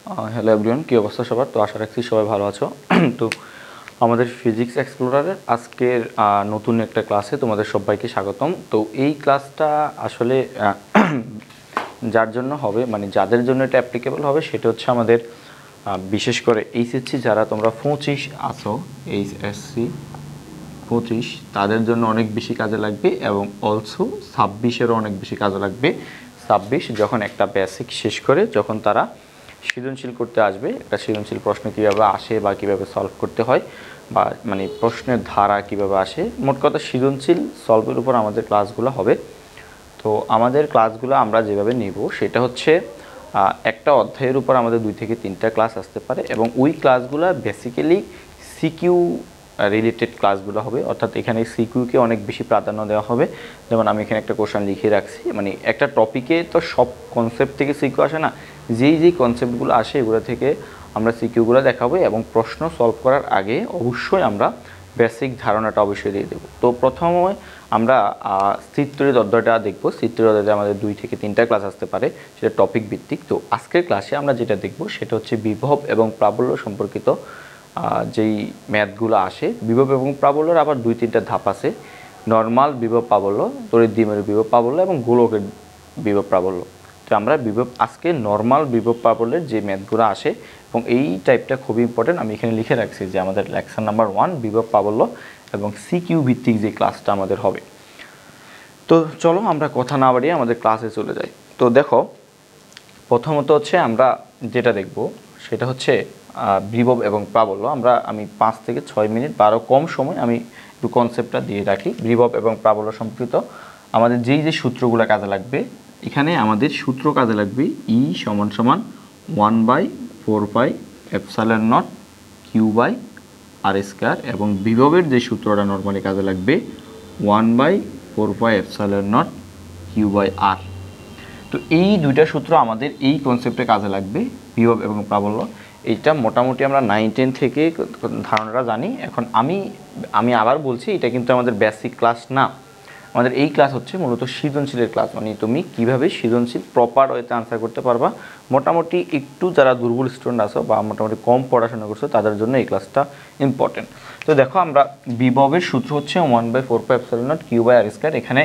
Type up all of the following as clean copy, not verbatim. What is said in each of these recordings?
Hello everyone, কী অবস্থা সবার? তো আশা রাখছি সবাই ভালো আছো। তো আমাদের ফিজিক্স এক্সপ্লোরারের আজকের নতুন একটা ক্লাসে তোমাদের সবাইকে স্বাগতম। তো এই ক্লাসটা আসলে যার জন্য হবে, মানে যাদের জন্য এটা অ্যাপ্লিকেবল হবে, সেটা হচ্ছে আমাদের বিশেষ করে এইচএসসি যারা তোমরা 25 আছো, এইচএসসি 25 তাদের জন্য অনেক বেশি কাজে লাগবে, এবং অলসো 26-এরও অনেক বেশি কাজে লাগবে। 26 যখন একটা বেসিক শেষ করে যখন তারা সৃজনশীল করতে আসবে, একটা সৃজনশীল প্রশ্ন কীভাবে আসে বা কীভাবে সলভ করতে হয়, বা মানে প্রশ্নের ধারা কীভাবে আসে, মোট কথা সৃজনশীল সলভের উপর আমাদের ক্লাসগুলো হবে। তো আমাদের ক্লাসগুলো আমরা যেভাবে নেব সেটা হচ্ছে একটা অধ্যায়ের উপর আমাদের 2 থেকে 3টা ক্লাস আসতে পারে, এবং ওই ক্লাসগুলো বেসিক্যালি সিকিউ রিলেটেড ক্লাসগুলো হবে। অর্থাৎ এখানে সিকিউকে অনেক বেশি প্রাধান্য দেওয়া হবে। যেমন আমি এখানে একটা কোশ্চেন লিখে রাখছি, মানে একটা টপিকে তো সব কনসেপ্ট থেকে সিকিউ আসে না, যেই কনসেপ্টগুলো আসে এগুলো থেকে আমরা সিকিউগুলো দেখাবো, এবং প্রশ্ন সলভ করার আগে অবশ্যই আমরা বেসিক ধারণাটা অবশ্যই দিয়ে দেবো। তো প্রথমে আমরা স্থিরতরিত অধ্যায়টা দেখব। স্থিরতরিত অধ্যায়তে আমাদের 2 থেকে 3টা ক্লাস আসতে পারে, সেটা টপিক ভিত্তিক। তো আজকের ক্লাসে আমরা যেটা দেখব সেটা হচ্ছে বিভব এবং প্রাবল্য সম্পর্কিত যেই ম্যাথগুলো আসে। বিভব এবং প্রাবল্যের আবার 2-3টা ধাপ আছে: নর্মাল বিভব প্রাবল্য, তড়িৎ দ্বিমেরু বিভব প্রাবল্য এবং গোলকের বিভব প্রাবল্য। তো আমরা আজকে নর্মাল বিভব প্রাবল্যের যে ম্যাথগুলো আসে, এবং এই টাইপটা খুবই ইম্পর্টেন্ট, আমি এখানে লিখে রাখছি যে আমাদের লেকচার নাম্বার 1 বিভব প্রাবল্য এবং সিকিউ ভিত্তিক যে ক্লাসটা আমাদের হবে। তো চলো আমরা কথা না বাড়িয়ে আমাদের ক্লাসে চলে যাই। তো দেখো, প্রথমত হচ্ছে আমরা যেটা দেখব সেটা হচ্ছে বিভব এবং প্রাবল্য। আমি 5 থেকে 6 মিনিট বা আরও কম সময় আমি একটু কনসেপ্টটা দিয়ে রাখি। বিভব এবং প্রাবল্য সম্পর্কিত আমাদের যে সূত্রগুলো কাজে লাগবে, এখানে আমাদের সূত্র কাজে লাগবে ই সমান সমান 1/4πε0 Q/r², এবং বিভবের যে সূত্রটা নর্মালি কাজে লাগবে 1/4πε0 Q/r। তো এই দুইটা সূত্র আমাদের এই কনসেপ্টে কাজে লাগবে, বিভব এবং প্রাবল্য। এইটা মোটামুটি আমরা 9-10 থেকে ধারণাটা জানি। এখন আমি আবার বলছি, এটা কিন্তু আমাদের বেসিক ক্লাস না। আমাদের এই ক্লাস হচ্ছে মূলত সৃজনশীলের ক্লাস, মানে তুমি কিভাবে সৃজনশীল প্রপার ওয়েতে আনসার করতে পারবা। মোটামুটি একটু যারা দুর্বল স্টুডেন্ট আছো বা মোটামুটি কম পড়াশোনা করছো তাদের জন্য এই ক্লাসটা ইম্পর্টেন্ট। তো দেখো, আমরা বিভবের সূত্র হচ্ছে 1/4πε0 Q/r²। এখানে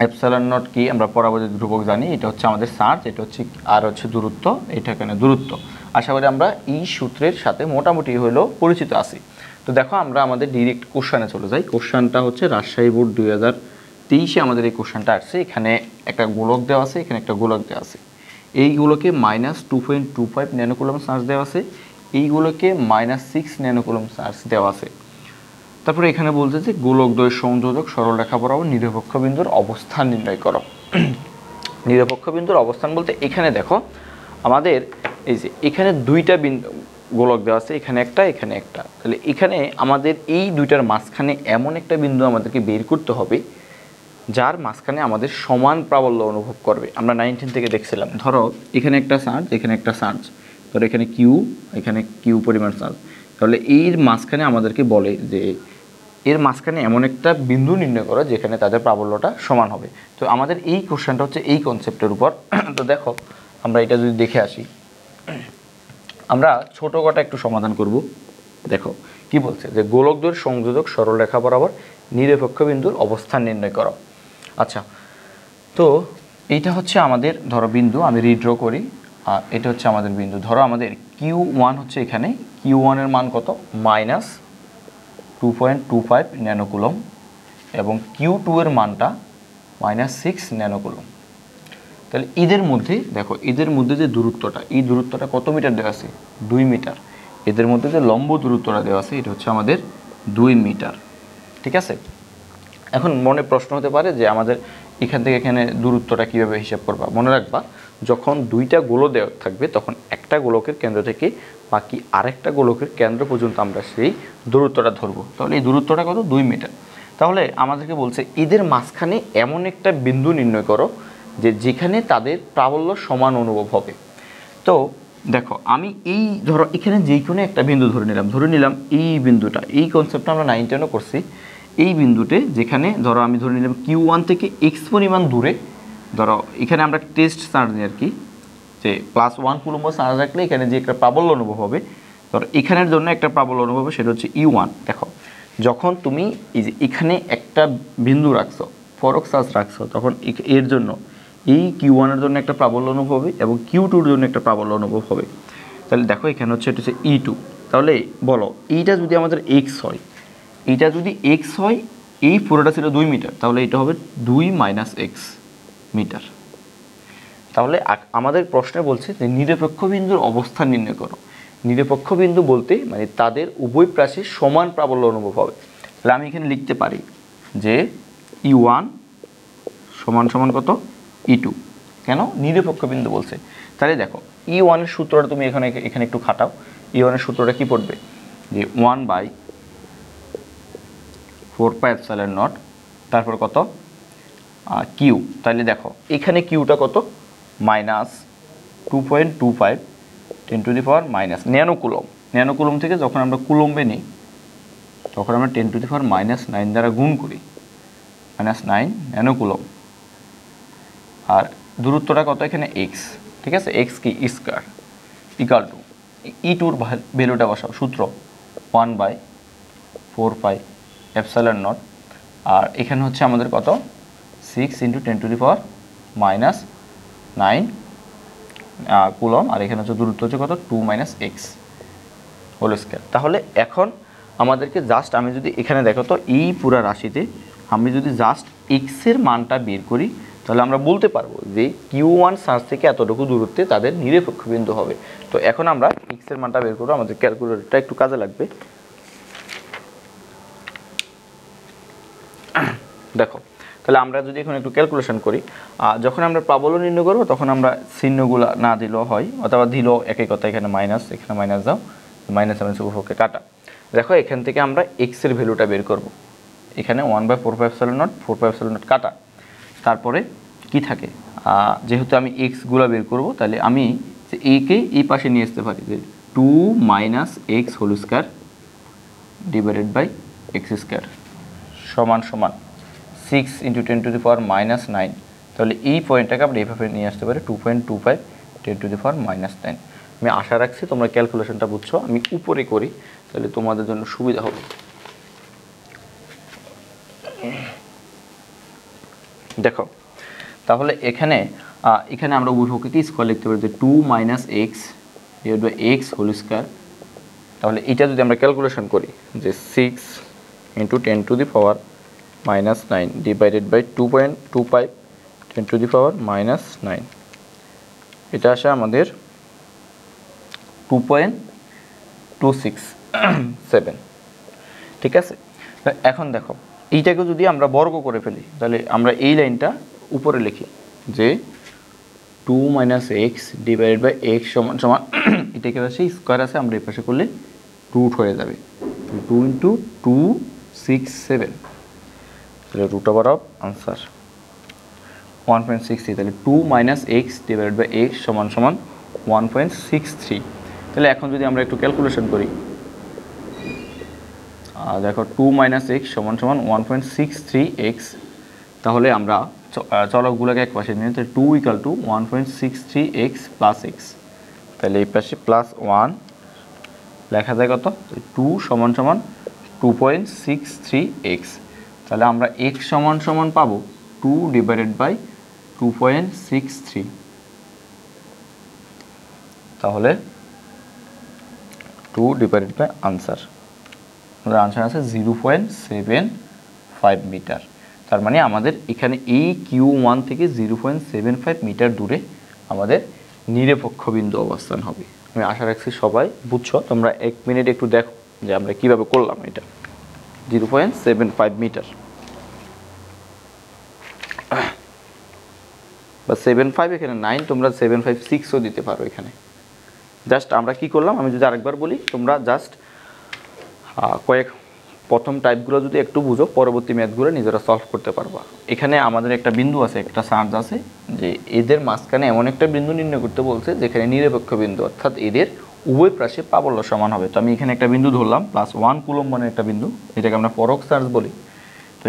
ε0 কি আমরা পরাবৈদ্যুতিক ধ্রুবক জানি, এটা হচ্ছে আমাদের চার্জ, এটা হচ্ছে আর হচ্ছে দূরত্ব, এটা এখানে দূরত্ব। আশা করি আমরা এই সূত্রের সাথে মোটামুটি হলেও পরিচিত আছি। তো দেখো, আমরা আমাদের ডিরেক্ট কোশ্চেনে চলে যাই। কোশ্চেনটা হচ্ছে রাজশাহী বোর্ড 2023-এ আমাদের এই কোশ্চেনটা আসছে। এখানে একটা গোলক দেওয়া আছে, এখানে একটা গোলক দেওয়া আছে। এইগুলোকে -2.25 ন্যানোকুলম চার্জ দেওয়া আছে, এইগুলোকে -6 ন্যানোকুলম চার্জ দেওয়া আছে। তারপরে এখানে বলছে যে গোলকদ্বয় সংযোজক সরলরেখা বরাবর নিরপেক্ষ বিন্দুর অবস্থান নির্ণয় করো। নিরপেক্ষ বিন্দুর অবস্থান বলতে এখানে দেখো, আমাদের এই যে এখানে 2টা বিন্দু গোলক দেওয়া আছে, এখানে একটা, এখানে একটা। তাহলে এখানে আমাদের এই দুইটার মাঝখানে এমন একটা বিন্দু আমাদেরকে বের করতে হবে যার মাঝখানে আমাদের সমান প্রাবল্য অনুভব করবে। আমরা 19 থেকে দেখছিলাম, ধরো এখানে একটা চার্জ, এখানে একটা চার্জ, ধরো এখানে কিউ পরিমাণ চার্জ। তাহলে এর মাঝখানে আমাদেরকে বলে যে এর মাঝখানে এমন একটা বিন্দু নির্ণয় করো যেখানে তাদের প্রাবল্যটা সমান হবে। তো আমাদের এই কোশ্চেনটা হচ্ছে এই কনসেপ্টের উপর। তো দেখো, আমরা এটা যদি দেখে আসি, আমরা ছোট কটা একটু সমাধান করব। দেখো কি বলছে, যে গোলকদ্বয়ের সংযোজক সরলরেখা বরাবর নিরপেক্ষ বিন্দুর অবস্থান নির্ণয় করো। আচ্ছা, তো এইটা হচ্ছে আমাদের ধরো বিন্দু, আমি রিড্র করি। এটা হচ্ছে আমাদের বিন্দু। ধরো আমাদের Q1 হচ্ছে এখানে, Q1 এর মান কত? -2.25 ন্যানোকুলম, এবং Q2 এর মানটা -6 ন্যানোকুলম। তাহলে এদের মধ্যে দেখো, এদের মধ্যে যে দূরত্বটা, এই দূরত্বটা কত মিটার দেওয়া আছে? 2 মিটার। এদের মধ্যে যে লম্ব দূরত্বটা দেওয়া আছে এটা হচ্ছে আমাদের 2 মিটার। ঠিক আছে? এখন মনে প্রশ্ন হতে পারে যে আমাদের এখান থেকে এখানে দূরত্বটা কীভাবে হিসাব করবা? মনে রাখবা, যখন 2টা গোলক দেওয়া থাকবে তখন একটা গোলকের কেন্দ্র থেকে বাকি আরেকটা গোলকের কেন্দ্র পর্যন্ত আমরা সেই দূরত্বটা ধরবো। তাহলে এই দূরত্বটা কত? 2 মিটার। তাহলে আমাদেরকে বলছে এদের মাঝখানে এমন একটা বিন্দু নির্ণয় করো যেখানে তাদের প্রাবল্য সমান অনুভব হবে। তো দেখো, আমি এই ধরো এখানে যে কোনো একটা বিন্দু ধরে নিলাম এই বিন্দুটা, এই কনসেপ্টটা আমরা 9-10 করছি। এই বিন্দুতে যেখানে ধরো আমি ধরে নিলাম Q1 থেকে x পরিমাণ দূরে, ধরো এখানে আমরা টেস্ট চার্জ নিই আর কি, যে +1 কুলম্ব চার্জ রাখলে এখানে যে একটা প্রাবল্য অনুভব হবে, ধর এখানের জন্য একটা প্রাবল্য অনুভব হবে, সেটা হচ্ছে E1। দেখো যখন তুমি এই যে এখানে একটা বিন্দু রাখছো, ফরক চার্জ রাখছো, তখন এর জন্য এই Q1 এর জন্য একটা প্রাবল্য অনুভব হবে এবং Q2 এর জন্য একটা প্রাবল্য অনুভব হবে। তাহলে দেখো এখানে হচ্ছে এটা হচ্ছে E2। তাহলে বলো এইটা যদি আমাদের x হয়, এইটা যদি x হয়, এই পুরোটা ছিল 2 মিটার, তাহলে এটা হবে 2 - x মিটার। তাহলে আমাদের প্রশ্নে বলছে যে নিরপেক্ষ বিন্দুর অবস্থান নির্ণয় করো। নিরপেক্ষ বিন্দু বলতে মানে তাদের উভয় পাশে সমান প্রাবল্য অনুভব হবে। তাহলে আমি এখানে লিখতে পারি যে E1 সমান সমান কত, E2। কেন? নিরপেক্ষ বিন্দু বলছে। তাহলে দেখো E1 এর সূত্রটা তুমি এখানে একটু খাটাও। E1 এর সূত্রটা কি পড়বে, যে 1/4πε0, তারপর কত কিউ। তাহলে দেখো এখানে কিউটা কত, -2.25 × 10⁻⁻৯ কুলম। ন্যানো কুলম থেকে যখন আমরা কুলম্বে নিই তখন আমরা 10⁻⁹ দ্বারা গুণ করি, -9 ন্যানো কুলম। আর দূরত্বটা কত এখানে x, ঠিক আছে, x কি স্কয়ার ইকাল টু E2 এর ভ্যালুটা বসাও, সূত্র 1/4πε0। আর এখানে হচ্ছে আমাদের কত 6 × 10⁻⁹ কুলম। আর এখানে হচ্ছে দূরত্ব হচ্ছে কত 2 - x হোল স্কয়ার। তাহলে এখন আমাদেরকে জাস্ট, আমি যদি এখানে দেখো তো এই পুরা রাশিতে আমি যদি জাস্ট x এর মানটা বের করি, তাহলে আমরা বলতে পারবো যে Q1 চার্জ থেকে এতটুকু দূরত্বে তাদের নিরপেক্ষ বিন্দু হবে। তো এখন আমরা x এর মানটা বের করবো, আমাদের ক্যালকুলেটরটা একটু কাজে লাগবে। দেখো তাহলে আমরা যদি এখন একটু ক্যালকুলেশন করি, যখন আমরা প্রাবল্য নির্ণয় করবো তখন আমরা চিহ্নগুলো না দিলেও হয়, অথবা দিলেও একই কথা, এখানে মাইনাস, এখানে মাইনাস দাও, মাইনাস আমি উপভোগকে কাটা। দেখো এখান থেকে আমরা x এর ভ্যালুটা বের করব। এখানে 1/4πε0, 4πε0 কাটা, তারপরে কি থাকে, যেহেতু আমি x গুলা বের করব, তাহলে আমি a কে এই পাশে নিয়ে আসতে পারি, যে 2 - x whole square divided by x square সমান সমান 6 × 10⁻⁹। তাহলে এই পয়েন্টটাকে আমরা এইভাবে নিয়ে আসতে পারি 2.25 10⁻⁹। আমি আশা রাখছি তোমরা ক্যালকুলেশনটা বুঝছো। আমি উপরে করি তাহলে তোমাদের জন্য সুবিধা হবে। দেখো তাহলে এখানে আমরা উভয়পক্ষে কি স্কয়ার লিখতে পারি, যে 2 - x divide by x whole square. তাহলে এটা যদি আমরা ক্যালকুলেশন করি, যে 6 × 10⁻⁹ ডিভাইডেড বাই 2.25 10⁻⁹, এটা আসে আমাদের 2.267, ঠিক আছে। এখন দেখো এইটাকে যদি আমরা বর্গ করে ফেলি, তাহলে আমরা এই লাইনটা উপরে লিখি, যে 2 - x ডিভাইডেড বাই x সমান সমান এটাকে পাশে স্কয়ার আছে, আমরা এই পাশে করলে রুট হয়ে যাবে, 2 × 267, তাহলে রুট ওভার অফ আনসার 1.63। তাহলে 2 - x ডিভাইডেড বাই x সমান সমান 1.63। তাহলে এখন যদি আমরা একটু ক্যালকুলেশন করি, দেখো 2 - x সমান সমান 1.63x। তাহলে আমরা চলকগুলোকে এক পাশে নিয়ে, তাহলে 2 = 1.63x + x। তাহলে এই পাশে +1 লেখা যায় কত, 2 সমান সমান 2.63x। তাহলে আমরা x সমান সমান পাবো 2 ডিভাইডেড বাই 2.63। তাহলে 2 ডিভাইডেড বাই আনসার, আমাদের আনসার আছে 0.75 মিটার। তার মানে আমাদের এখানে এই Q1 থেকে 0.75 মিটার দূরে আমাদের নিরপেক্ষ বিন্দু অবস্থান হবে। আমি আশা রাখছি সবাই বুঝছো। তোমরা 1 মিনিট একটু দেখো যে আমরা কিভাবে করলাম এটা। 0.75 মিটার বা 75 এখানে 9, তোমরা 756ও দিতে পারো এখানে। জাস্ট আমরা কি করলাম, আমি যদি আরেকবার বলি, তোমরা জাস্ট প্রথম টাইপগুলো যদি একটু বুঝো, পরবর্তী ম্যাথগুলো নিজেরা সলভ করতে পারবা। এখানে আমাদের একটা বিন্দু আছে, একটা চার্জ আছে, যে এদের মাঝখানে এমন একটা বিন্দু নির্ণয় করতে বলছে যেখানে নিরপেক্ষ বিন্দু, অর্থাৎ এদের উভয় পাশে প্রাবল্য সমান হবে। তো আমি এখানে একটা বিন্দু ধরলাম, +1 কুলম্ব মানে একটা বিন্দু, এটাকে আমরা পরক চার্জ বলি। তো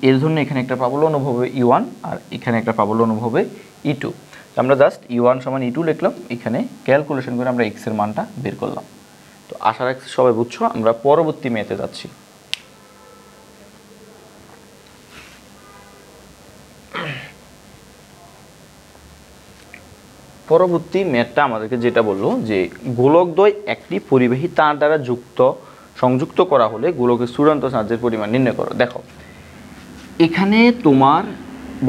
এর জন্য এখানে একটা প্রাবল্য অনুভব হবে E1, আর এখানে একটা প্রাবল্য অনুভব হবে E2। আমরা জাস্ট E1 সমান E2 লিখলাম, এখানে ক্যালকুলেশন করে আমরা এক্স এর মানটা বের করলাম। তো আশা রাখছি সবাই বুঝছো। আমরা পরবর্তী ম্যাথে যাচ্ছি। পরবর্তী ম্যাথটা আমাদেরকে যেটা বললো যে গোলকদ্বয় একটি পরিবাহী তার দ্বারা সংযুক্ত করা হলে গোলকের চূড়ান্ত চার্জের পরিমাণ নির্ণয় করো। দেখো এখানে তোমার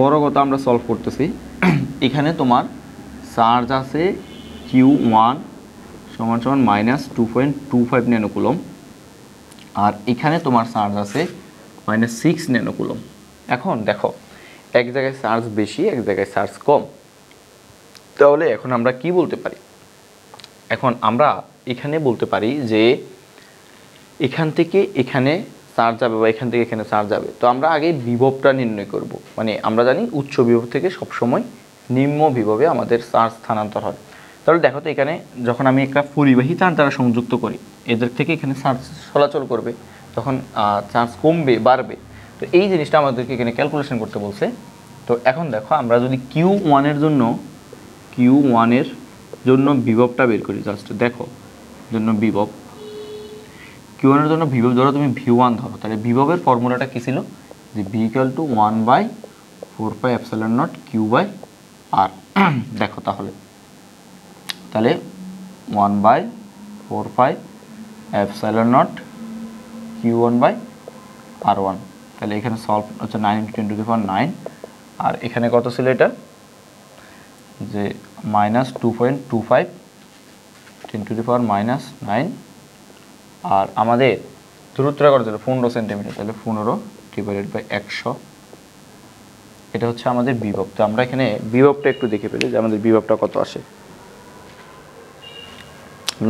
বড় কথা আমরা সলভ করতেছি। এখানে তোমার চার্জ আছে Q1 সমান সমান -2.25 ন্যানোকুলম, আর এখানে তোমার চার্জ আছে -6 ন্যানোকুলম। এখন দেখো এক জায়গায় চার্জ বেশি, এক জায়গায় চার্জ কম, তাহলে এখন আমরা কি বলতে পারি? এখন আমরা এখানে বলতে পারি যে এখান থেকে এখানে চার্জ যাবে বা এখান থেকে এখানে চার্জ যাবে। তো আমরা আগে বিভবটা নির্ণয় করব। মানে আমরা জানি উচ্চ বিভব থেকে সবসময় নিম্ন বিভবে আমাদের চার্জ স্থানান্তর হয়। তাহলে দেখো তো এখানে যখন আমি একটা পরিবাহী তার দ্বারা সংযুক্ত করি, এদের থেকে এখানে চার্জ চলাচল করবে, তখন চার্জ কমবে বাড়বে। তো এই জিনিসটা আমাদেরকে এখানে ক্যালকুলেশন করতে বলছে। তো এখন দেখো আমরা যদি Q1 এর জন্য বিভবটা বের করি, জাস্ট দেখো জন্য বিভব Q1 এর জন্য বিভব ধরো তুমি V1 ধরো, তাহলে বিভবের ফর্মুলাটা কি ছিল যে V = 1/4πε0 Q/R। দেখো তাহলে 1/4πε0 Q1/R1। তাহলে এখানে সলভ হচ্ছে 9 × 10⁹, আর এখানে কত ছিল এটা যে -2.25 10⁻⁹ আর আমাদের দূরত্বটা কত ছিল 15 সেন্টিমিটার, তাহলে 15/100। এটা হচ্ছে আমাদের বিভব। তো আমরা এখানে বিভবটা একটু দেখে ফেলি যে আমাদের বিভবটা কত আসে।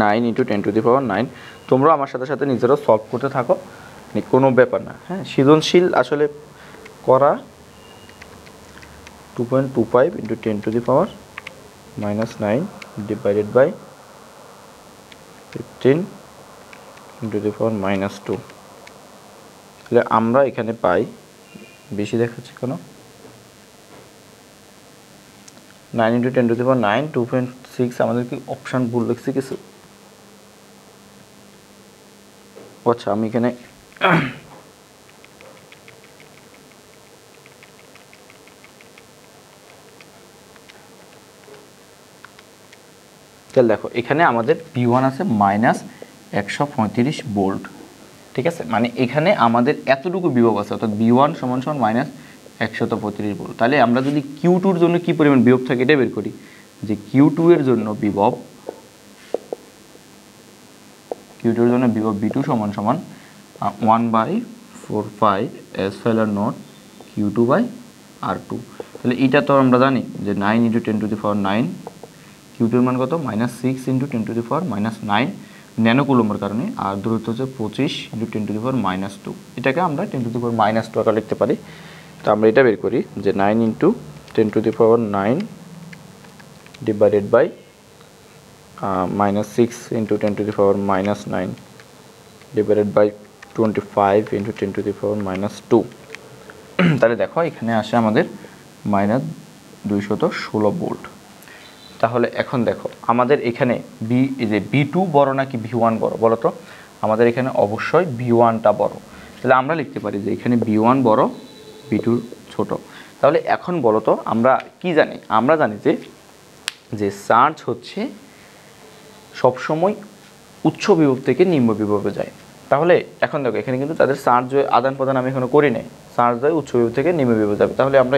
9 × 10⁹। তোমরা আমার সাথে সাথে নিজেরাও সলভ করতে থাকো, কোনো ব্যাপার না। হ্যাঁ, সৃজনশীল আসলে করা 2.25 × 10⁻⁹ ডিভাইডেড বাই 15 × 10⁻²। তাহলে আমরা এখানে পাই, বেশি দেখাচ্ছে কেন, 9 × 10⁹ 2.6। আমাদের কি অপশান ভুল লিখছি কিছু? আচ্ছা আমি এখানে তাহলে দেখো এখানে আমাদের V1 আছে -135 ভোল্ট, ঠিক আছে। মানে এখানে আমাদের এতটুকু বিভব আছে, অর্থাৎ V1 = -135 ভোল্ট। তাহলে আমরা যদি Q2 এর জন্য কি পরিমাণ বিভব থাকে এটা বের করি, যে Q2 এর জন্য বিভব V2 = 1/4πε0 Q2/R2। তাহলে এটা তো আমরা জানি যে 9 × 10⁹, Q2 এর মান কত -6 × 10⁻⁹ ন্যানোকুলমের কারণে, আর দূরত্ব হচ্ছে 25 × 10⁻²। এটাকে আমরা 10⁻² আকারে লিখতে পারি। তো আমরা এটা বের করি যে 9 × 10⁹ ডিভাইডেড বাই -6 × 10⁻⁹ ডিভাইডেড বাই 25 × 10⁻²। তাহলে দেখো এখানে আসে আমাদের -216 ভোল্ট। তাহলে এখন দেখো আমাদের এখানে V2 বড় নাকি V1 বড় বলো তো? আমাদের এখানে অবশ্যই V1টা বড়। তাহলে আমরা লিখতে পারি যে এখানে V1 বড়, V2 ছোট। তাহলে এখন বলো তো আমরা কি জানি? আমরা জানি যে চার্জ হচ্ছে সবসময় উচ্চ বিভব থেকে নিম্ন বিভবে যায়। তাহলে এখন দেখো এখানে কিন্তু তাদের চার্জ আদান প্রদান আমি এখনো করি নাই, চার্জ যায় উচ্চ বিভব থেকে নিম্ন বিভবে যাবে। তাহলে আমরা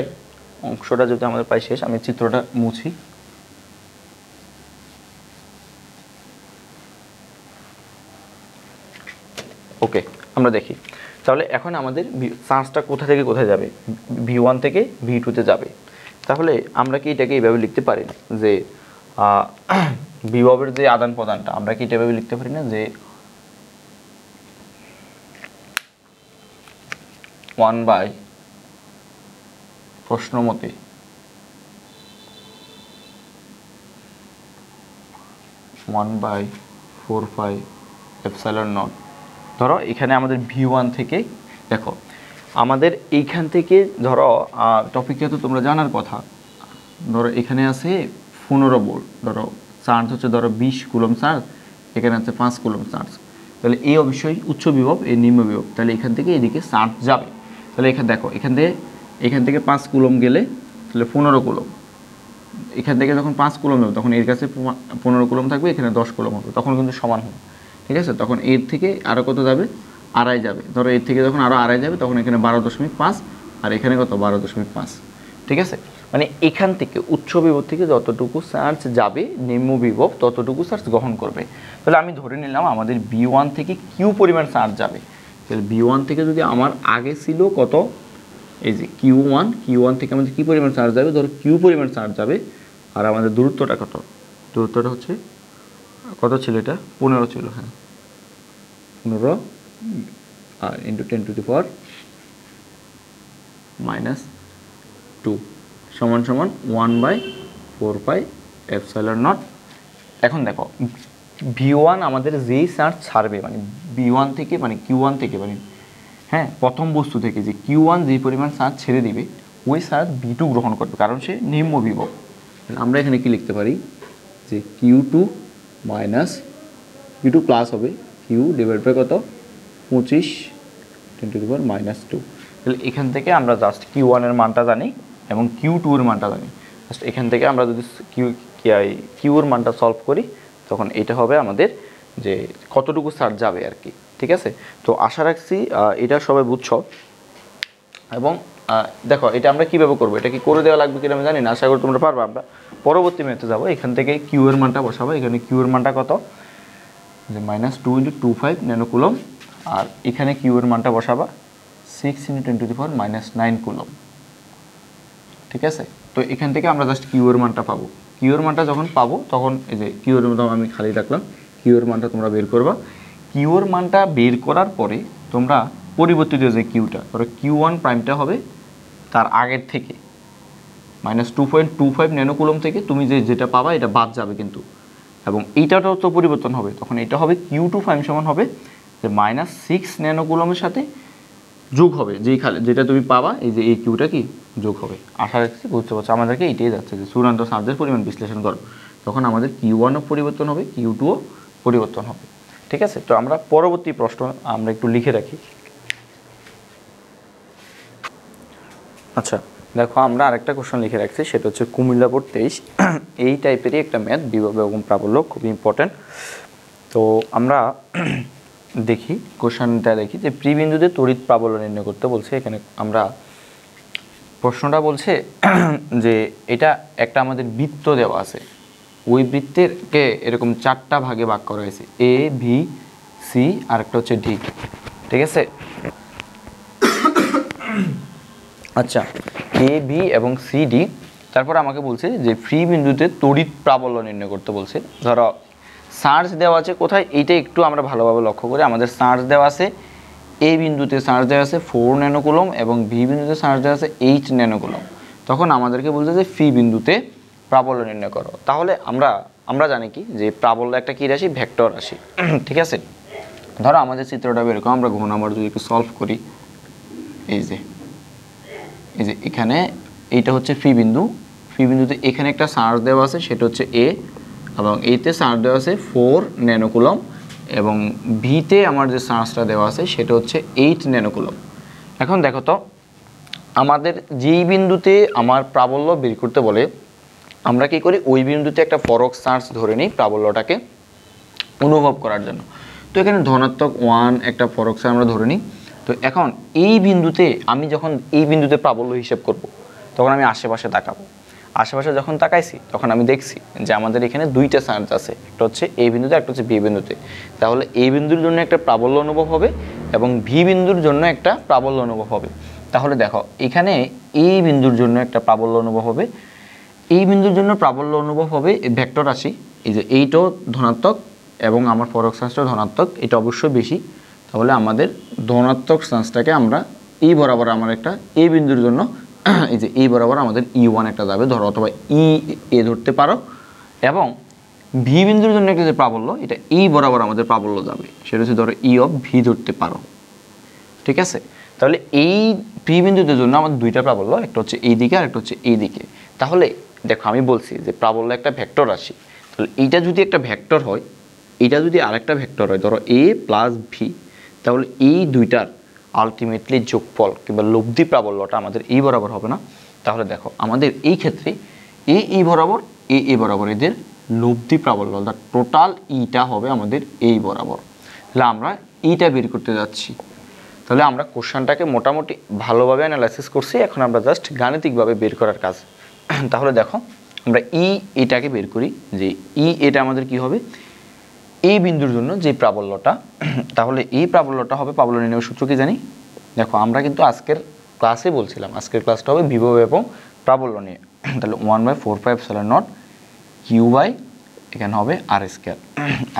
অংশটা যদি আমাদের পাই শেষ, আমি চিত্রটা মুছি। ওকে, আমরা দেখি তাহলে এখন আমাদের চার্জটা কোথা থেকে কোথায় যাবে? V1 থেকে V2 তে যাবে। তাহলে আমরা কি এটাকে এইভাবে লিখতে পারি না যে বিভবের যে আদান প্রদানটা, আমরা কি এভাবে লিখতে পারি না যে 1/ প্রশ্ন মতে 1/4πε0। ধরো এখানে আমাদের V1 থেকে দেখো আমাদের এইখান থেকে ধরো টপিকটা তো তোমরা জানার কথা ধরো এখানে আছে 15 ভোল্ট, ধরো চার্জ হচ্ছে ধরো 20 কুলম চার্জ, এখানে আছে 5 কুলম চার্জ, তাহলে এই অবশ্যই উচ্চ বিভব, এই নিম্ন বিভব, তাহলে এখান থেকে এদিকে চার্জ যাবে। তাহলে এখানে দেখো এখান থেকে 5 কুলম গেলে তাহলে 15 কুলম, এখান থেকে যখন 5 কুলম যাবে তখন এর কাছে 15 কুলম থাকবে, এখানে 10 কুলম হবে, তখন কিন্তু সমান হবে। ঠিক আছে, তখন এর থেকে আরও কত যাবে, আড়াই যাবে। ধরো এর থেকে যখন আরও আড়াই যাবে তখন এখানে 12.5 আর এখানে কত 12.5। ঠিক আছে, মানে এখান থেকে উচ্চ বিভব থেকে যতটুকু চার্জ যাবে নিম্ন বিভব ততটুকু চার্জ গ্রহণ করবে। তাহলে আমি ধরে নিলাম আমাদের B1 থেকে কিউ পরিমাণ চার্জ যাবে। তাহলে B1 থেকে যদি আমার আগে ছিল কত, এই যে Q1 থেকে আমাদের কী পরিমাণ চার্জ যাবে, ধরো কিউ পরিমাণ চার্জ যাবে, আর আমাদের দূরত্বটা কত, দূরত্বটা হচ্ছে কত ছিল, এটা 15 ছিল, হ্যাঁ 15 আর ইন্টু 10⁻² সমান 1/4πε0। এখন দেখো V1 আমাদের যেই চার্জ ছাড়বে, মানে B1 থেকে মানে Q1 থেকে মানে হ্যাঁ প্রথম বস্তু থেকে যে Q1 যেই পরিমাণ চার্জ ছেড়ে দিবে ওই চার্জ B2 গ্রহণ করবে, কারণ সে নিম্ন বিভব। আমরা এখানে কি লিখতে পারি যে Q2 প্লাস হবে Q ডিভাইড বাই কত 25 × 10⁻²। তাহলে এখান থেকে আমরা জাস্ট Q1 এর মানটা জানি এবং Q2 এর মানটা জানি। জাস্ট এখান থেকে আমরা যদি কিউ এর মানটা সলভ করি তখন এটা হবে আমাদের যে কতটুকু চার্জ যাবে আর কি। ঠিক আছে, তো আশা রাখছি এটা সবাই বুঝছো। এবং দেখো এটা আমরা কীভাবে করবো, এটা কি করে দেওয়া লাগবে কিনা আমি জানি না, আশা করি তোমরা পারবো। আমরা পরবর্তী মেথে যাবো, এখান থেকে কিউ এর মানটা বসাবো। এখানে কিউ এর মানটা কত, যে -2 × 25 ন্যানোকুলম, আর এখানে কিউ এর মানটা বসাবা 6 × 10⁻⁹ কুলম। ঠিক আছে, তো এখান থেকে আমরা জাস্ট কিউ এর মানটা পাবো। কিউ এর মানটা যখন পাবো তখন এই যে কিউ এর মতো আমি খালি রাখলাম, কিউ এর মানটা তোমরা বের করবা। কিউ এর মানটা বের করার পরে তোমরা পরিবর্তিত যে কিউটা, ধরো Q1 প্রাইমটা হবে তার আগের থেকে -2.25 ন্যানোকুলম থেকে তুমি যেটা পাবা এটা বাদ যাবে কিন্তু, এবং এইটাটাও তো পরিবর্তন হবে, তখন এটা হবে Q2 প্রাইম সমান হবে যে -6 ন্যানোকুলমের সাথে যোগ হবে যেটা তুমি পাবা, এই যে এই কিউটা কি যোগ হবে। আশা রাখছি বুঝতে পারছো, আমাদেরকে এইটাই যাচ্ছে যে চূড়ান্ত চার্জের পরিমাণ বিশ্লেষণ করো, তখন আমাদের Q1ও পরিবর্তন হবে, Q2ও পরিবর্তন হবে। ঠিক আছে, তো আমরা পরবর্তী প্রশ্ন আমরা একটু লিখে রাখি। আচ্ছা দেখো, আমরা আরেকটা কোশ্চেন লিখে রাখছি, সেটা হচ্ছে কুমিল্লা বোর্ড 23 এই টাইপেরই একটা ম্যাথ, বিভব এবং প্রাবল্য, খুবই ইম্পর্টেন্ট। তো আমরা দেখি কোশ্চেনটা দেখি যে বিন্দুতে তড়িৎ প্রাবল্য নির্ণয় করতে বলছে। এখানে আমরা প্রশ্নটা বলছে যে এটা একটা আমাদের বৃত্ত দেওয়া আছে, ওই বৃত্তেরকে এরকম 4টা ভাগে ভাগ করা হয়েছে, A B C আর একটা হচ্ছে D। ঠিক আছে, আচ্ছা A B এবং C D, তারপর আমাকে বলছে যে ফ্রি বিন্দুতে তড়িৎ প্রাবল্য নির্ণয় করতে বলছে। ধরো চার্জ দেওয়া আছে কোথায়, এইটা একটু আমরা ভালোভাবে লক্ষ্য করি। আমাদের চার্জ দেওয়া আছে A বিন্দুতে, চার্জ দেওয়া আছে 4 ন্যানোকুলম এবং B বিন্দুতে চার্জ দেওয়া আছে 8 ন্যানোকুলম। তখন আমাদেরকে বলছে যে ফ্রি বিন্দুতে প্রাবল্য নির্ণয় করো। তাহলে আমরা জানি কি যে প্রাবল্য একটা কী রাশি, ভেক্টর রাশি। ঠিক আছে, ধরো আমাদের চিত্রটা এরকম, আমরা ঘন নাম্বার যদি একটু সলভ করি, এই যে এখানে এইটা হচ্ছে ফ্রি বিন্দুতে এখানে একটা চার্জ দেওয়া আছে, সেটা হচ্ছে A, এবং এইতে চার্জ দেওয়া আছে 4 ন্যানোকুলম, এবং ভিতে আমার যে চার্জটা দেওয়া আছে সেটা হচ্ছে 8 ন্যানোকুলম। এখন দেখো তো, আমাদের যেই বিন্দুতে আমার প্রাবল্য বের করতে বলে আমরা কি করি, ওই বিন্দুতে একটা পরক চার্জ ধরে নিই প্রাবল্যটাকে অনুভব করার জন্য। তো এখানে ধনাত্মক 1 একটা পরক চার্জ আমরা ধরে নিই। তো এখন এই বিন্দুতে আমি যখন এই বিন্দুতে প্রাবল্য হিসেব করব, তখন আমি আশেপাশে তাকাবো। আশেপাশে যখন তাকাইছি তখন আমি দেখছি যে আমাদের এখানে 2টা চার্জ আছে, একটা হচ্ছে A বিন্দুতে, একটা হচ্ছে B বিন্দুতে। তাহলে A বিন্দুর জন্য একটা প্রাবল্য অনুভব হবে এবং B বিন্দুর জন্য একটা প্রাবল্য অনুভব হবে। তাহলে দেখো এখানে এই বিন্দুর জন্য একটা প্রাবল্য অনুভব হবে, এই বিন্দুর জন্য প্রাবল্য অনুভব হবে ভেক্টর রাশি, এই যে এইটাও ধনাত্মক এবং আমার পরক চার্জটাও ধনাত্মক, এটা অবশ্যই বেশি। তাহলে আমাদের ধনাত্মক চার্জটাকে আমরা এই বরাবর আমার একটা এই বিন্দুর জন্য এই যে এই বরাবর আমাদের E1 একটা যাবে ধরো, অথবা E ধরতে পারো, এবং ভি বিন্দুর জন্য একটা যে প্রাবল্য, এটা এই বরাবর আমাদের প্রাবল্য যাবে, সেটা হচ্ছে ধরো E অফ V ধরতে পারো। ঠিক আছে, তাহলে এই ভি বিন্দুদের জন্য আমাদের 2টা প্রাবল্য, একটা হচ্ছে এই দিকে আর একটা হচ্ছে এই দিকে। তাহলে দেখো আমি বলছি যে প্রাবল্য একটা ভেক্টর রাশি, তাহলে এইটা যদি একটা ভেক্টর হয়, এটা যদি আরেকটা ভেক্টর হয়, ধরো a প্লাস ভি, তাহলে এই দুইটার আলটিমেটলি যোগফল কিংবা লব্ধি প্রাবল্যটা আমাদের এই বরাবর হবে না? তাহলে দেখো আমাদের এই ক্ষেত্রে এই বরাবর এ বরাবর এদের লব্ধি প্রাবল্য অর্থাৎ টোটাল ইটা হবে আমাদের এই বরাবর। তাহলে আমরা এইটা বের করতে যাচ্ছি। তাহলে আমরা কোশ্চেনটাকে মোটামুটি ভালোভাবে অ্যানালাইসিস করছি, এখন আমরা জাস্ট গাণিতিকভাবে বের করার কাজ। তাহলে দেখো আমরা এটাকে বের করি, যে এটা আমাদের কি হবে এই বিন্দুর জন্য যে প্রাবল্যটা, তাহলে এই প্রাবল্যটা হবে, প্রাবল্য নির্ণয়ের সূত্র কি জানি? দেখো আমরা কিন্তু আজকের ক্লাসে বলছিলাম, আজকের ক্লাসটা হবে বিভব এবং প্রাবল্য নিয়ে। তাহলে 1/4πε0 কিউ বাই এখানে হবে আর স্কয়ার।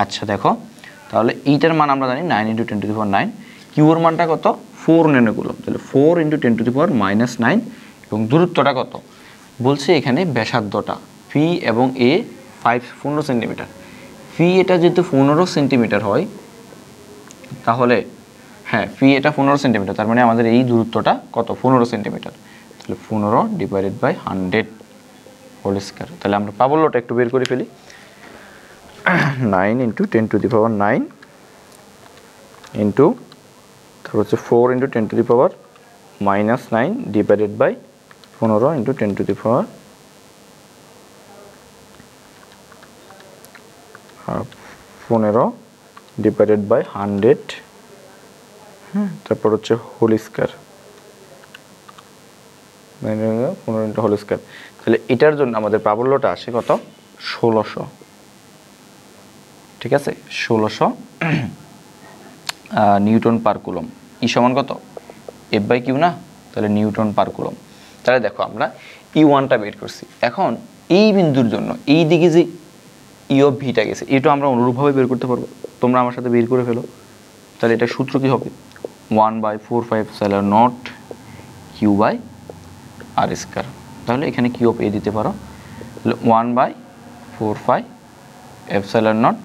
আচ্ছা দেখো তাহলে এইটার মান আমরা জানি 9 × 10⁹ কিউর মানটা কত 4 ন্যানোকুলম, তাহলে 4 × 10⁻⁹ এবং দূরত্বটা কত বলছে এখানে, ব্যাসার্ধটা ফি এবং এ 15 সেন্টিমিটার। ফি এটা যেহেতু 15 সেন্টিমিটার হয়, তাহলে হ্যাঁ ফি এটা 15 সেন্টিমিটার, তার মানে আমাদের এই দূরত্বটা কত 15 সেন্টিমিটার, তাহলে 15/100 হোল স্কয়ার। তাহলে আমরা প্রাবল্যটা একটু বের করে ফেলি, 9 × 10⁹ ইন্টু তারপর হচ্ছে 4 × 10⁻⁹ ডিভাইডেড বাই 15 × 10⁻⁻, 15 ডিভাইডেড বাই 100, তারপর হচ্ছে হোল স্কয়ার, 15 হোল স্কয়ার। তাহলে এটার জন্য আমাদের প্রাবল্যটা আসে কত 1600, ঠিক আছে 1600 নিউটন পার কুলম। ই সমান কত F/Q না, তাহলে নিউটন পার কুলম। তাহলে দেখো আমরা E1টা বের করছি। এখন এই বিন্দুর জন্য এই দিকে যে E(v)টা গেছে, এটা আমরা অনুরূপভাবে বের করতে পারবো, তোমরা আমার সাথে বের করে ফেলো। তাহলে এটা সূত্র কি হবে 1/4πε0 কিউ বাই আর স্কয়ার। তাহলে এখানে কিউ অফ এ দিতে পারো, তাহলে 1/4πε0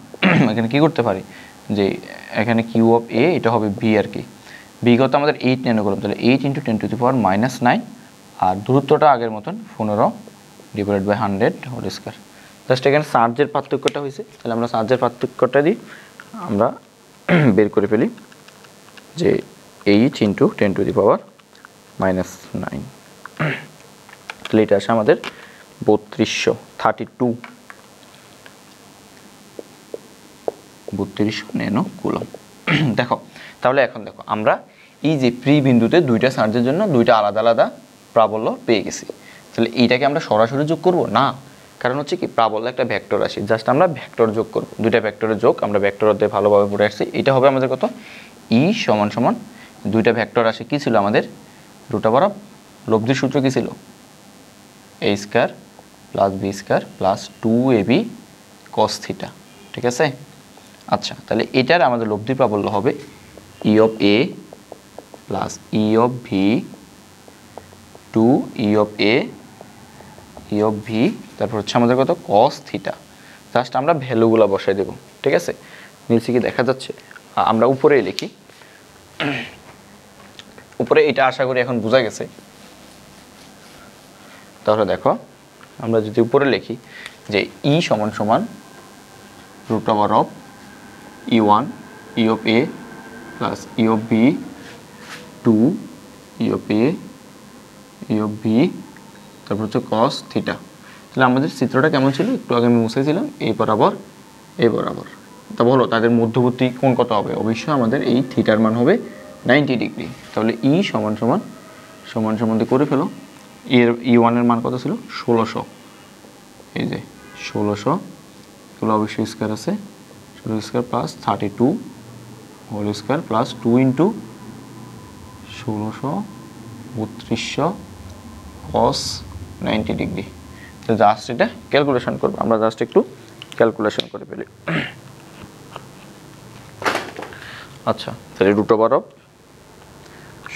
এখানে কি করতে পারি যে এখানে কিউ অফ এ এটা হবে বি আর কি, বি কত আমাদের 8 ন্যানোকুলম, তাহলে 8 × 10⁻⁹ আর দূরত্বটা আগের মতন 15 divided by 100 whole square. Just এখানে চার্জের পার্থক্যটা হয়েছে, তাহলে আমরা চার্জের পার্থক্যটা দিই, আমরা বের করে ফেলি যে 8 × 10⁻⁹, তাহলে এটা আসে আমাদের 32 ন্যানোকুলম। দেখো তাহলে এখন দেখো আমরা এই যে প্রি বিন্দুতে দুইটা চার্জের জন্য দুইটা আলাদা আলাদা প্রাবল্য পেয়ে গেছি। তাহলে এইটাকে আমরা সরাসরি যোগ করব না, কারণ হচ্ছে কি প্রাবল্য একটা ভেক্টর রাশি, জাস্ট আমরা ভেক্টর যোগ করব, দুইটা ভেক্টরের যোগ, আমরা ভেক্টর অধ্যায়ে ভালোভাবে পড়ে আসছি। এটা হবে আমাদের কত ই সমান সমান দুইটা ভেক্টর রাশি কি ছিল আমাদের √, লব্ধির সূত্র কি ছিল a² + b² + 2ab cos θ, ঠিক আছে। আচ্ছা তাহলে এটার আমাদের লব্ধি প্রাবল্য হবে E of A plus E of V to E of A E of V, তারপর হচ্ছে আমাদের কত cos θ। জাস্ট আমরা ভ্যালুগুলো বসাই দেব, ঠিক আছে। নিচে কি দেখা যাচ্ছে, আমরা উপরে লিখি, উপরে এটা আশা করি এখন বোঝা গেছে। তাহলে দেখো আমরা যদি উপরে লিখি যে E সমান সমান √of E1 E of A plus E of B 2 E of A E of B তারপর হচ্ছে cos θ। তাহলে আমাদের চিত্রটা কেমন ছিল একটু আগে আমি মুছেছিলাম, এই বরাবর এই বরাবর। তা বলো তাদের মধ্যবর্তী কোণ কত হবে? অবশ্যই আমাদের এই থিটার মান হবে 90 ডিগ্রি। তাহলে E সমান সমান দিয়ে করে ফেলো। এর E1 এর মান কত ছিল 1600, এই যে 1600, এগুলো অবশ্যই স্কয়ার আছে, 16 square plus 32 whole square plus 2 × 1600 3200 cos 90 degree. তো জাস্ট এটা ক্যালকুলেশন করব, আমরা জাস্ট একটু ক্যালকুলেশন করে ফেলি। আচ্ছা তাহলে √of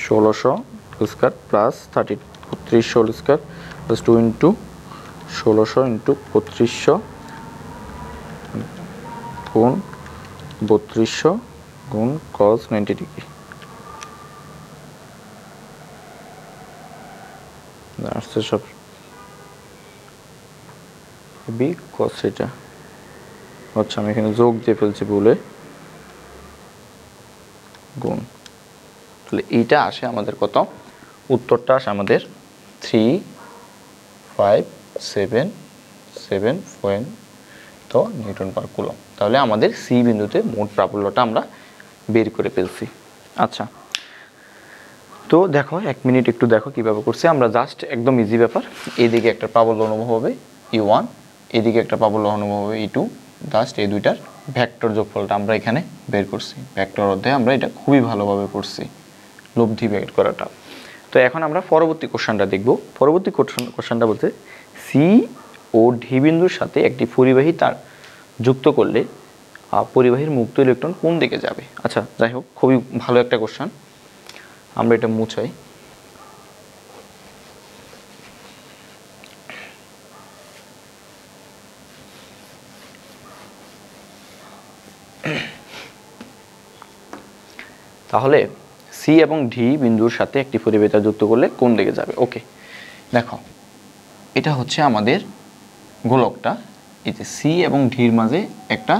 1600 square plus 3200 whole square plus 2 × 1600 × 3200 গুণ 3200 গুণ cos 90 ডিগ্রি। আসছে সব বি cos থিটা। আচ্ছা আমি এখানে যোগ দিয়ে ফেলছি ভুলে, গুণ। তাহলে এইটা আসে আমাদের কত, উত্তরটা আসে আমাদের 357 নিউটন পার কুলম। তাহলে আমাদের সি বিন্দুতে মোট প্রাবল্যটা আমরা বের করে ফেলছি। আচ্ছা তো দেখো 1 মিনিট একটু দেখো কিভাবে করছি আমরা, জাস্ট একদম ইজি ব্যাপার। এইদিকে একটা প্রাবল্য অনুভব হবে E1, এদিকে একটা প্রাবল্য অনুভব হবে E2, জাস্ট এই দুইটার ভেক্টর যোগফলটা আমরা এখানে বের করছি। ভেক্টর অধ্যায়ে আমরা এটা খুবই ভালোভাবে করছি, লব্ধি বের করাটা। তো এখন আমরা পরবর্তী কোশ্চেনটা দেখব। পরবর্তী কোশ্চেনটা বলতে সি ও ডি বিন্দুর সাথে একটি পরিবাহী তার যুক্ত করলে পরিবাহীর মুক্ত ইলেকট্রন কোন দিকে যাবে। আচ্ছা যাই হোক, খুবই ভালো একটা কোশ্চেন, আমরা এটা মুছাই। তাহলে সি এবং ডি বিন্দুর সাথে একটি পরিবাহী তার যুক্ত করলে কোন দিকে যাবে। ওকে দেখো, এটা হচ্ছে আমাদের গোলকটা, এই যে সি এবং ডির মাঝে একটা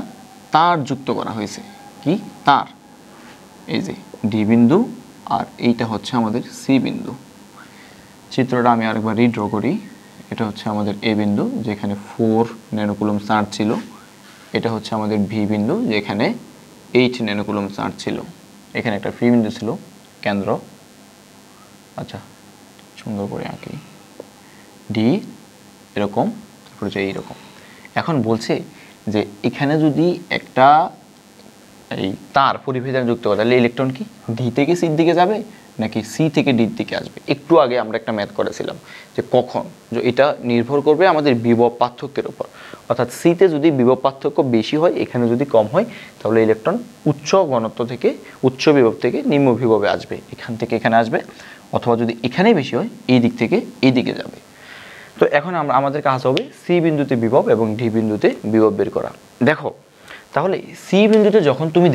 তার যুক্ত করা হয়েছে। কি তার? এই যে ডি বিন্দু আর এইটা হচ্ছে আমাদের সি বিন্দু। চিত্রটা আমি আরেকবার রিড্র করি। এটা হচ্ছে আমাদের এ বিন্দু যেখানে 4 ন্যানোকুলম চার্জ ছিল। এটা হচ্ছে আমাদের ভি বিন্দু যেখানে 8 ন্যানোকুলম চার্জ ছিল। এখানে একটা ফ্রি বিন্দু ছিল কেন্দ্র। আচ্ছা সুন্দর করে আঁকি, ডি এরকম, তারপরে হচ্ছে এইরকম। এখন বলছে যে এখানে যদি একটা এই তার পরিবাহী তার যুক্ত করে তাহলে ইলেকট্রন কি ডি থেকে সির দিকে যাবে নাকি সি থেকে ডির দিকে আসবে। একটু আগে আমরা একটা ম্যাথ করেছিলাম যে কখন, যে এটা নির্ভর করবে আমাদের বিভব পার্থক্যের উপর। অর্থাৎ সিতে যদি বিভব পার্থক্য বেশি হয়, এখানে যদি কম হয়, তাহলে ইলেকট্রন উচ্চ ঘনত্ব থেকে উচ্চ বিভব থেকে নিম্ন বিভবে আসবে, এখান থেকে এখানে আসবে। অথবা যদি এখানেই বেশি হয়, এই দিক থেকে এই দিকে যাবে। তো এখন আমাদের কাজ হবে সি বিন্দুতে বিভব এবং ডি বিন্দুতে বিভব বের করা। দেখো তাহলে সি বিন্দুতে যখন তুমি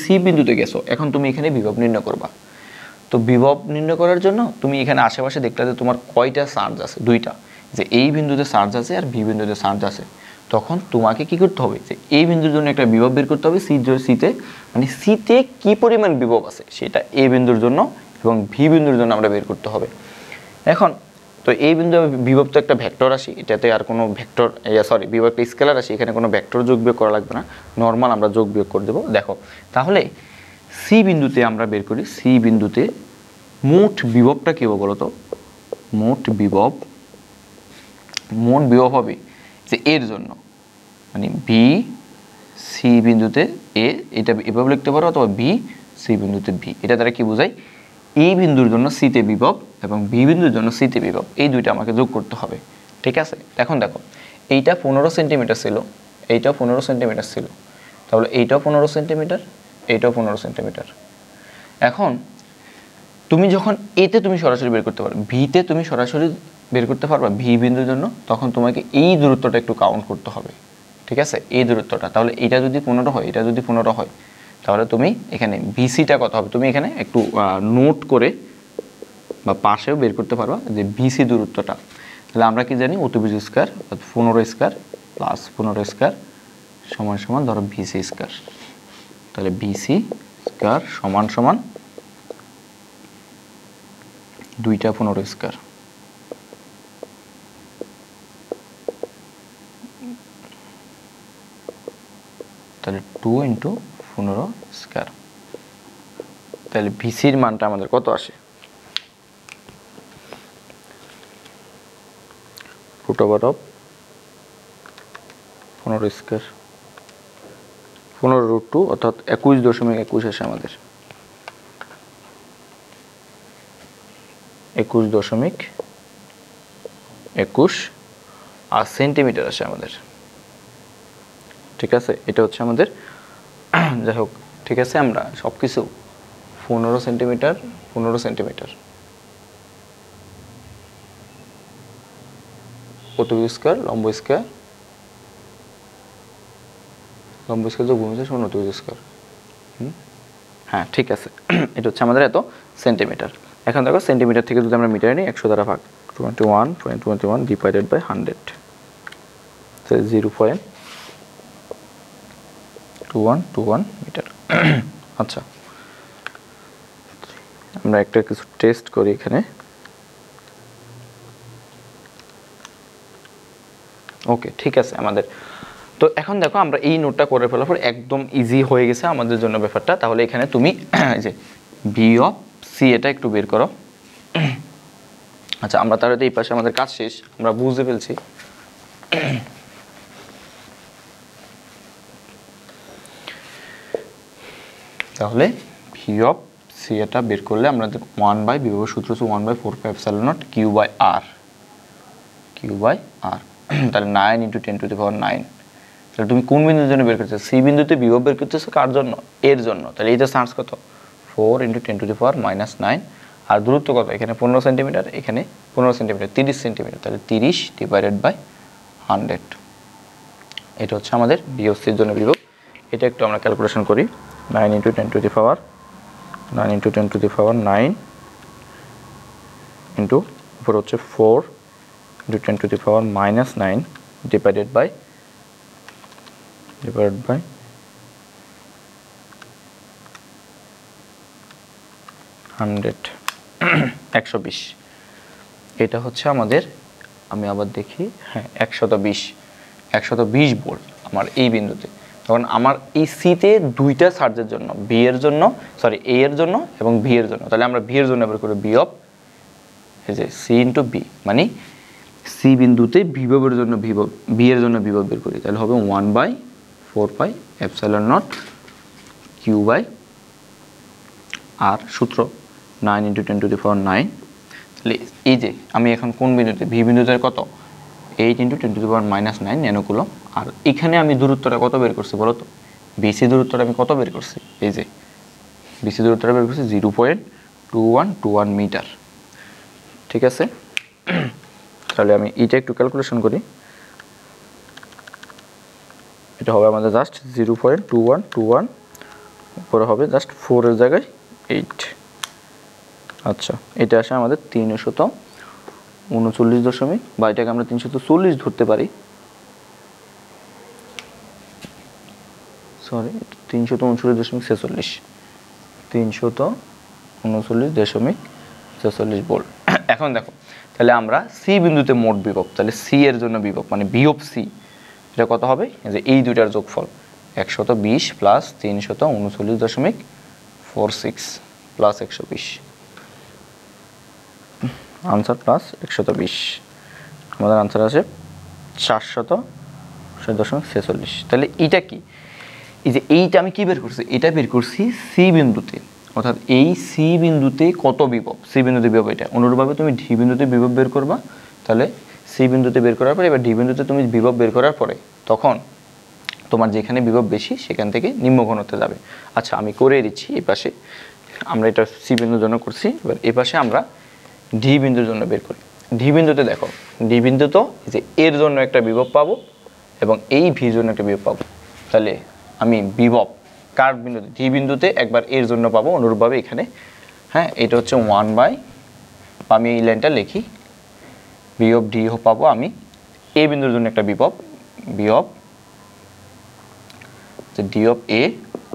সি বিন্দুতে গেছো, এখন তুমি এখানে বিভব নির্ণয় করবা। তো বিভব নির্ণয় করার জন্য তুমি এখানে আশেপাশে দেখলে যে তোমার কয়টা চার্জ আছে, দুইটা, যে এই বিন্দুতে চার্জ আছে আর বি বিন্দুতে চার্জ আছে। তখন তোমাকে কি করতে হবে, যে এই বিন্দুর জন্য একটা বিভব বের করতে হবে সিতে, মানে সিতে কি পরিমাণ বিভব আছে সেটা এ বিন্দুর জন্য এবং ভি বিন্দুর জন্য আমরা বের করতে হবে। এখন তো এই বিন্দু বিভব তো একটা ভেক্টর রাশি, এটাতে আর কোনো ভেক্টর বিভব একটা স্কেলার রাশি, এখানে কোনো ভেক্টর যোগ বিয়োগ করা লাগবে না, নর্মাল আমরা যোগ বিয়োগ করে দেবো। দেখো তাহলে সি বিন্দুতে আমরা বের করি, সি বিন্দুতে মোট বিভবটা কি হবে বলো তো? মোট বিভব হবে যে এর জন্য, মানে বি সি বিন্দুতে এ, এটা এভাবে লিখতে পারো, অথবা বি সি বিন্দুতে বি। এটা দ্বারা কি বোঝায়, এই বিন্দুর জন্য সিতে বিভব এবং বি বিন্দুর জন্য সিতে বিভব, এই দুইটা আমাকে যোগ করতে হবে। ঠিক আছে, এখন দেখো এইটা 15 সেন্টিমিটার ছিল, এইটাও 15 সেন্টিমিটার ছিল, তাহলে এইটাও 15 সেন্টিমিটার, এইটাও 15 সেন্টিমিটার। এখন তুমি যখন এতে তুমি সরাসরি বের করতে পারো, ভিতে তুমি সরাসরি বের করতে পারবা ভি বিন্দুর জন্য, তখন তোমাকে এই দূরত্বটা একটু কাউন্ট করতে হবে। ঠিক আছে, এই দূরত্বটা, তাহলে এটা যদি 15 হয়, এটা যদি 15 হয়, তাহলে তুমি এখানে বিসিটা কত হবে তুমি এখানে একটু নোট করে বা পাশেও বের করতে পারবা যে বিসি দূরত্বটা। তাহলে আমরা কি জানি, অতিভুজ স্কয়ার 15 স্কয়ার প্লাস 15 স্কয়ার সমান সমান ধরো বিসি স্কয়ার। তাহলে বিসি স্কয়ার সমান সমান 2টা 15 স্কয়ার। তাহলে 2 × 15 স্কয়ার। তাহলে ভিসির মানটা আমাদের কত আসে, √15 স্কয়ার 15√2 অর্থাৎ 21.21 আসে আমাদের, 21.21 আর সেন্টিমিটার আসে আমাদের। ঠিক আছে, এটা হচ্ছে আমাদের, যাই হোক ঠিক আছে, আমরা সব কিছু 15 সেন্টিমিটার 15 সেন্টিমিটার অতিভুজ স্কয়ার লম্ব স্কয়ার যোগ ভূমি সমান অতিভুজ স্কয়ার। হ্যাঁ ঠিক আছে, এটা হচ্ছে আমাদের এত সেন্টিমিটার। এখন দেখো সেন্টিমিটার থেকে যদি আমরা মিটারে নিই 100 দ্বারা ভাগ, 21.21 ডিভাইডেড বাই 100, 0.2121 মিটার। আচ্ছা, আমরা একটা কিছু টেস্ট করি এখানে। ওকে, ঠিক আছে আমাদের। তো এখন দেখো আমরা এই নোটটা করে ফেলার পর একদম ইজি হয়ে গেছে আমাদের জন্য ব্যাপারটা। তাহলে এখানে তুমি যে বি অফ সি এটা একটু বের করো। আচ্ছা, আমরা তাহলে এই পাশে আমাদের কাজ শেষ, আমরা বুঝে ফেলছি। তাহলে ভি অফ সি এটা বের করলে আমাদের 1/, বিভবের সূত্র হচ্ছে 1/4πε0 Q/r, Q/r। তাহলে 9 × 10⁹। তাহলে তুমি কোন বিন্দুর জন্য বের করতেছো? সি বিন্দুতে বিভব বের করতেছো কার জন্য? এর জন্য। তাহলে এইটা চার্জ কত? 4 × 10⁻⁹। আর দূরত্ব কত? এখানে 15 সেন্টিমিটার, এখানে 15 সেন্টিমিটার, 30 সেন্টিমিটার। তাহলে 30/100। এটা হচ্ছে আমাদের বি অফ সির জন্য বিভব। এটা একটু আমরা ক্যালকুলেশন করি। 9 × 10⁹ ইন্টু উপর হচ্ছে 4 × 10⁻⁹ ডিভাইডেড বাই 100, 120। এটা হচ্ছে আমাদের, আমি আবার দেখি, হ্যাঁ 120 ভোল্ট আমার এই বিন্দুতে। তখন আমার এই সিতে দুইটা চার্জের জন্য, বি এর জন্য, সরি এ এর জন্য এবং ভি এর জন্য। তাহলে আমরা ভি এর জন্য বের করি বি অফ এই যে সি ইন্টু বি, মানে সি বিন্দুতে বিভবের জন্য বিভব, বি এর জন্য বিভব বের করি। তাহলে হবে 1/4πε0 Q/r, সূত্র 9 × 10⁹। তাহলে এই যে আমি এখন কোন বিন্দুতে? ভি বিন্দুতে কত? 8 × 10⁻⁹ ন্যানোকুলম। আর এখানে আমি দূরত্বটা কত বের করছি বলো তো? বিসি দূরত্বটা আমি কত বের করছি? এই যে বিসি দূরত্বটা বের করছি 0.2121 মিটার। ঠিক আছে, তাহলে আমি এটা একটু ক্যালকুলেশন করি। এটা হবে আমাদের জাস্ট 0.2121, উপরে হবে জাস্ট 4 এর জায়গায় 8। আচ্ছা, এটা আসে আমাদের 339 বা এটাকে আমরা 340 ধরতে পারি। Sorry, 339.46, 339.46 volt. এখন দেখো, তাহলে আমরা সি বিন্দুতে মোট বিভব, তাহলে সি এর জন্য বিভব মানে বি অফ সি, এটা কত হবে? যে এই দুইটার যোগফল 120 প্লাস 339.46 প্লাস 120, আনসার প্লাস 120। আমাদের আনসার আছে 400.46। তাহলে এইটা কি? এই যে এইটা আমি কি বের করছি? এটা বের করছি সি বিন্দুতে, অর্থাৎ এই সি বিন্দুতে কত বিভব, সি বিন্দুতে বিভব এটা। অনুরূপভাবে তুমি ডি বিন্দুতে বিভব বের করবা। তাহলে সি বিন্দুতে বের করার পরে এবার ডি বিন্দুতে তুমি বিভব বের করার পরে তখন তোমার যেখানে বিভব বেশি সেখান থেকে নিম্ন ঘনত্বে যাবে। আচ্ছা, আমি করে দিচ্ছি। এই পাশে আমরা এটা সি বিন্দুর জন্য করছি, এবার এই পাশে আমরা ডি বিন্দুর জন্য বের করি। ডি বিন্দুতে দেখো, ডি বিন্দু তো যে এর জন্য একটা বিভব পাবো এবং এই ভির জন্য একটা বিভব পাবো। তাহলে আমি বিভব কার বিন্দুতে? ডি বিন্দুতে একবার এর জন্য পাবো, অনুরূপভাবে এখানে, হ্যাঁ এটা হচ্ছে 1/, আমি এই লাইনটা লিখি, বি অফ ডি পাবো আমি এ বিন্দুর জন্য একটা বিভব, বি অফ ডি অফ এ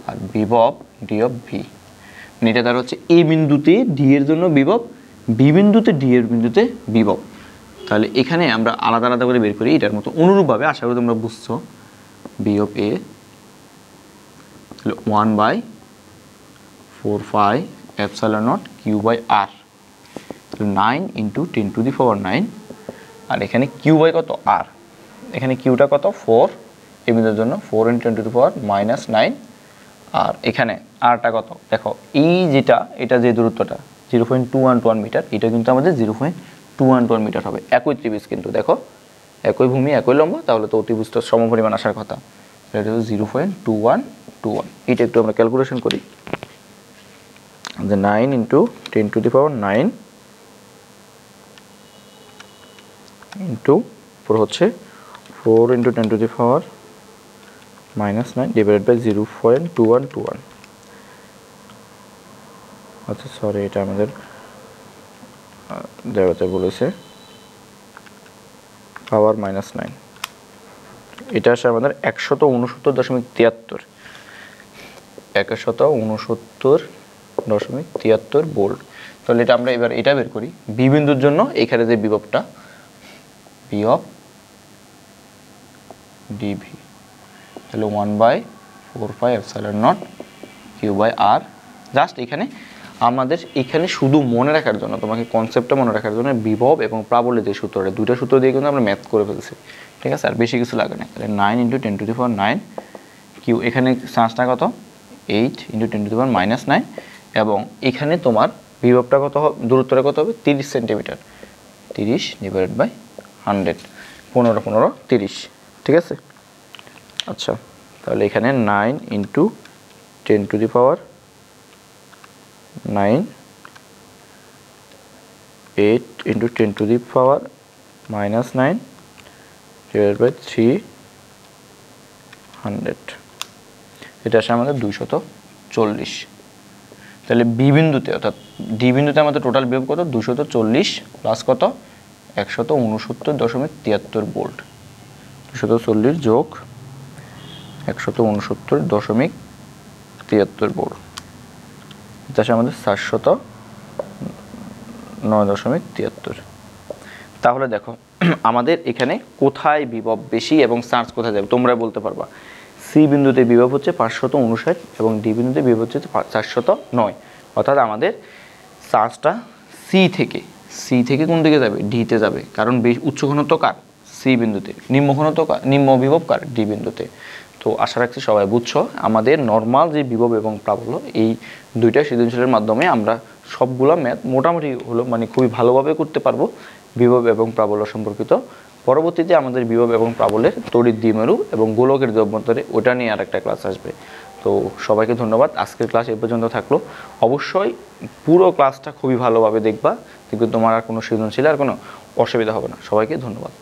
আর বিভব ডি অফ ভি। মানে এটা তার হচ্ছে এ বিন্দুতে ডি এর জন্য বিভব, বি বিন্দুতে ডি এর বিন্দুতে বিভব। তাহলে এখানে আমরা আলাদা আলাদা করে বের করি এটার মতো। অনুরূপভাবে আশা করি তোমরা বুঝছো, বি অফ এ 1/4πε0 Q/r, 9 × 10⁹, আর এখানে কিউ বাই কত? আর। এখানে কিউটা কত? 4 এই বিন্দুর জন্য 4 × 10⁻⁹, আর এখানে আরটা কত? দেখো এই যেটা, এটা যে দূরত্বটা 0.212 মিটার, এটা কিন্তু আমাদের 0.212 মিটার হবে। একই ত্রিভুজ কিন্তু, দেখো একই ভূমি একই লম্ব, তাহলে তো অতিভুজটা সমপরিমাণ আসার কথা। এটা হচ্ছে 0.2121। এটা একটু আমরা ক্যালকুলেশন করি, যে 9 × 10⁹ ইন্টু উপর হচ্ছে 4 × 10⁻⁹ ডিভাইডেড বাই 0.2121। আচ্ছা সরি, এটা আমাদের দেওয়াতে বলেছে পাওয়ার -9। এটা আসে আমাদের 169.73 169.73 ভোল্ট। তাহলে এটা আমরা এবার এটা বের করি বি বিন্দুর জন্য। এখানে যে বিভবটা বি অফ ডিভি, তাহলে 1/4πε0 Q/R। জাস্ট এখানে আমাদের এখানে শুধু মনে রাখার জন্য, তোমাকে কনসেপ্টটা মনে রাখার জন্য বিভব এবং প্রাবল্যের যে সূত্রটা, দুইটা সূত্র দিয়ে কিন্তু আমরা ম্যাথ করে ফেলছি, ঠিক আছে? আর বেশি কিছু লাগে না। তাহলে 9 × 10⁹ কিউ, এখানে চার্জটা কত 8 × 10⁻⁹ এবং এখানে তোমার বিভবটা কত হবে, দূরত্বটা কত হবে 30 সেন্টিমিটার, 30/100, 15 30, ঠিক আছে? আচ্ছা, তাহলে এখানে 9 × 10⁹ 9, 8 × 10⁻⁹ /300, এটা আসে আমাদের 240। তাহলে বি বিন্দুতে অর্থাৎ ডি বিন্দুতে আমাদের টোটাল বিভব কত 240 প্লাস কত 169.73 ভোল্ট, 240 যোগ 169.73 ভোল্ট, এটা আসে আমাদের 409.73। তাহলে দেখো আমাদের এখানে কোথায় বিভব বেশি এবং চার্জ কোথায় যাবে তোমরা বলতে পারবা। সি বিন্দুতে বিভব হচ্ছে 559 এবং ডি বিন্দুতে বিভব হচ্ছে 409, অর্থাৎ আমাদের চার্জটা সি থেকে কোন দিকে যাবে, ডিতে যাবে, কারণ উচ্চ ঘনত্ব কার সি বিন্দুতে, নিম্ন ঘনত্ব কার, নিম্ন বিভব কার ডি বিন্দুতে। তো আশা রাখছি সবাই বুঝছো। আমাদের নর্মাল যে বিভব এবং প্রাবল্য, এই দুইটা সৃজনশীলের মাধ্যমে আমরা সবগুলা ম্যাথ মোটামুটি হলো মানে খুবই ভালোভাবে করতে পারবো বিভব এবং প্রাবল্য সম্পর্কিত। পরবর্তীতে আমাদের বিভব এবং প্রাবল্যের তড়িৎ দ্বিমেরু এবং গোলকের যে অভ্যন্তরে ওটা নিয়ে আরেকটা ক্লাস আসবে। তো সবাইকে ধন্যবাদ। আজকের ক্লাস এই পর্যন্ত থাকলো। অবশ্যই পুরো ক্লাসটা খুবই ভালোভাবে দেখবা, কিন্তু তোমার আর কোনো সৃজনশীল আর কোনো অসুবিধা হবে না। সবাইকে ধন্যবাদ।